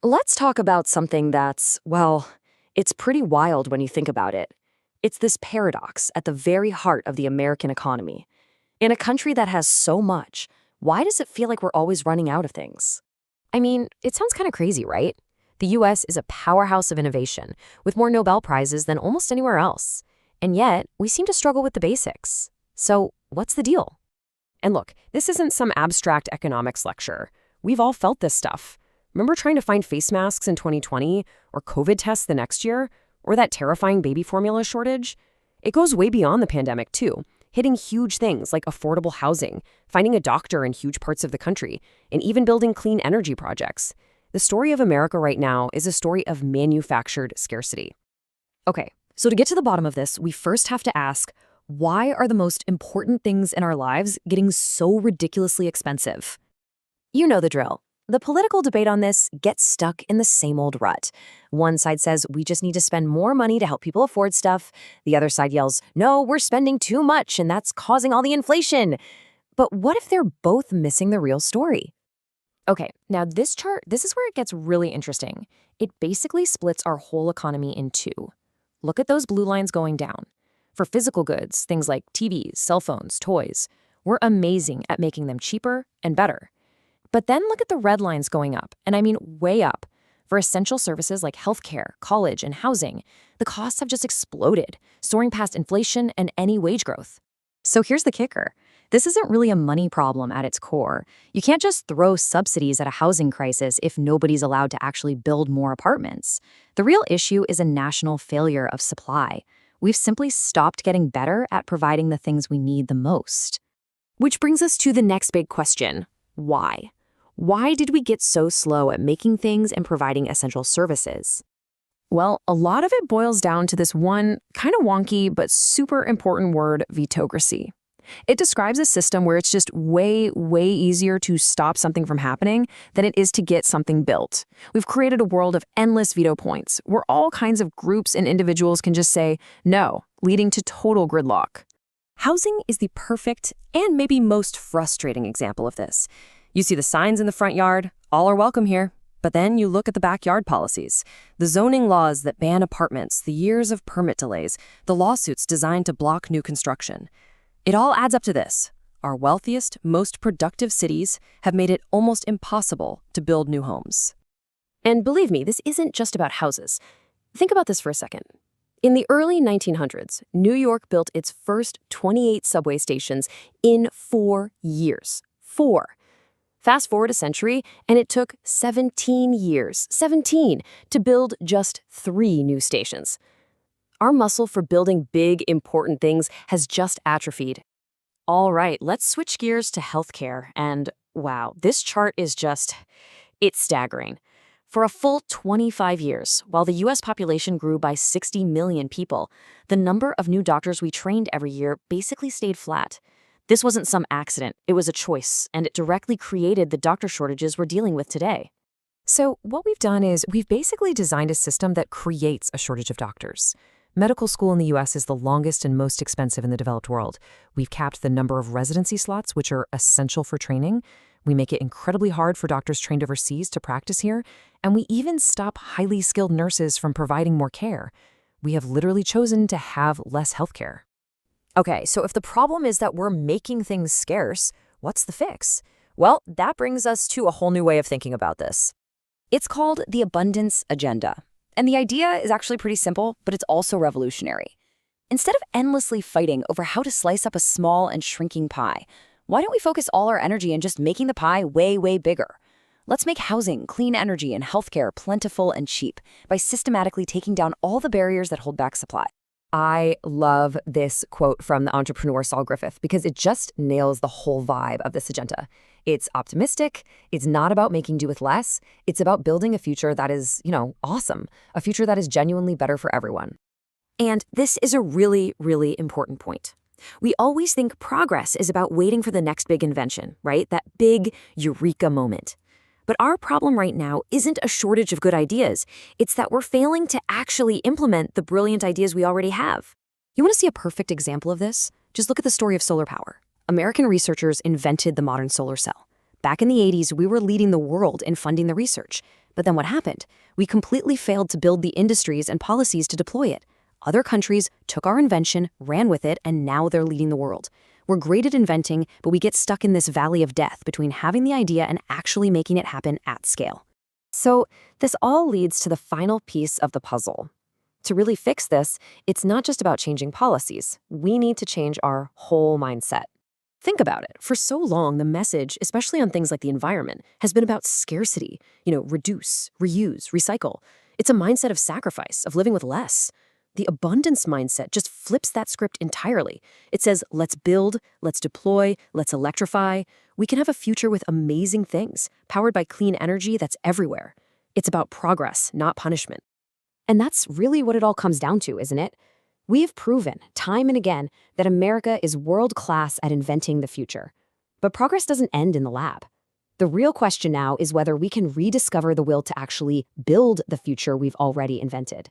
Let's talk about something that's, well, it's pretty wild when you think about it. It's this paradox at the very heart of the American economy. In a country that has so much, why does it feel like we're always running out of things? I mean, it sounds kind of crazy, right? The US is a powerhouse of innovation, with more Nobel Prizes than almost anywhere else. And yet, we seem to struggle with the basics. So, what's the deal? And look, this isn't some abstract economics lecture. We've all felt this stuff. Remember trying to find face masks in 2020, or COVID tests the next year, or that terrifying baby formula shortage? It goes way beyond the pandemic, too, hitting huge things like affordable housing, finding a doctor in huge parts of the country, and even building clean energy projects. The story of America right now is a story of manufactured scarcity. Okay, so to get to the bottom of this, we first have to ask, why are the most important things in our lives getting so ridiculously expensive? You know the drill. The political debate on this gets stuck in the same old rut. One side says we just need to spend more money to help people afford stuff. The other side yells, no, we're spending too much and that's causing all the inflation. But what if they're both missing the real story? Okay, now this chart, this is where it gets really interesting. It basically splits our whole economy in two. Look at those blue lines going down. For physical goods, things like TVs, cell phones, toys, we're amazing at making them cheaper and better. But then look at the red lines going up, and I mean way up. For essential services like healthcare, college, and housing, the costs have just exploded, soaring past inflation and any wage growth. So here's the kicker. This isn't really a money problem at its core. You can't just throw subsidies at a housing crisis if nobody's allowed to actually build more apartments. The real issue is a national failure of supply. We've simply stopped getting better at providing the things we need the most. Which brings us to the next big question. Why? Why did we get so slow at making things and providing essential services? Well, a lot of it boils down to this one kind of wonky but super important word, vetocracy. It describes a system where it's just way, way easier to stop something from happening than it is to get something built. We've created a world of endless veto points where all kinds of groups and individuals can just say no, leading to total gridlock. Housing is the perfect and maybe most frustrating example of this. You see the signs in the front yard, all are welcome here. But then you look at the backyard policies, the zoning laws that ban apartments, the years of permit delays, the lawsuits designed to block new construction. It all adds up to this. Our wealthiest, most productive cities have made it almost impossible to build new homes. And believe me, this isn't just about houses. Think about this for a second. In the early 1900s, New York built its first 28 subway stations in 4 years. 4. Fast forward a century, and it took 17 years, 17, to build just 3 new stations. Our muscle for building big, important things has just atrophied. All right, let's switch gears to healthcare. And wow, this chart is it's staggering. For a full 25 years, while the U.S. population grew by 60 million people, the number of new doctors we trained every year basically stayed flat. This wasn't some accident, it was a choice, and it directly created the doctor shortages we're dealing with today. So what we've done is we've basically designed a system that creates a shortage of doctors. Medical school in the U.S. is the longest and most expensive in the developed world. We've capped the number of residency slots, which are essential for training. We make it incredibly hard for doctors trained overseas to practice here, and we even stop highly skilled nurses from providing more care. We have literally chosen to have less healthcare. Okay, so if the problem is that we're making things scarce, what's the fix? Well, that brings us to a whole new way of thinking about this. It's called the abundance agenda. And the idea is actually pretty simple, but it's also revolutionary. Instead of endlessly fighting over how to slice up a small and shrinking pie, why don't we focus all our energy in just making the pie way, way bigger? Let's make housing, clean energy, and healthcare plentiful and cheap by systematically taking down all the barriers that hold back supply. I love this quote from the entrepreneur Saul Griffith because it just nails the whole vibe of this agenda. It's optimistic. It's not about making do with less. It's about building a future that is, awesome. A future that is genuinely better for everyone. And this is a really, really important point. We always think progress is about waiting for the next big invention, right? That big eureka moment. But our problem right now isn't a shortage of good ideas. It's that we're failing to actually implement the brilliant ideas we already have. You want to see a perfect example of this? Just look at the story of solar power. American researchers invented the modern solar cell. Back in the 80s, we were leading the world in funding the research. But then what happened? We completely failed to build the industries and policies to deploy it. Other countries took our invention, ran with it, and now they're leading the world. We're great at inventing, but we get stuck in this valley of death between having the idea and actually making it happen at scale. So this all leads to the final piece of the puzzle. To really fix this, it's not just about changing policies. We need to change our whole mindset. Think about it. For so long, the message, especially on things like the environment, has been about scarcity. Reduce, reuse, recycle. It's a mindset of sacrifice, of living with less. The abundance mindset just flips that script entirely. It says, let's build, let's deploy, let's electrify. We can have a future with amazing things, powered by clean energy that's everywhere. It's about progress, not punishment. And that's really what it all comes down to, isn't it? We have proven, time and again, that America is world-class at inventing the future. But progress doesn't end in the lab. The real question now is whether we can rediscover the will to actually build the future we've already invented.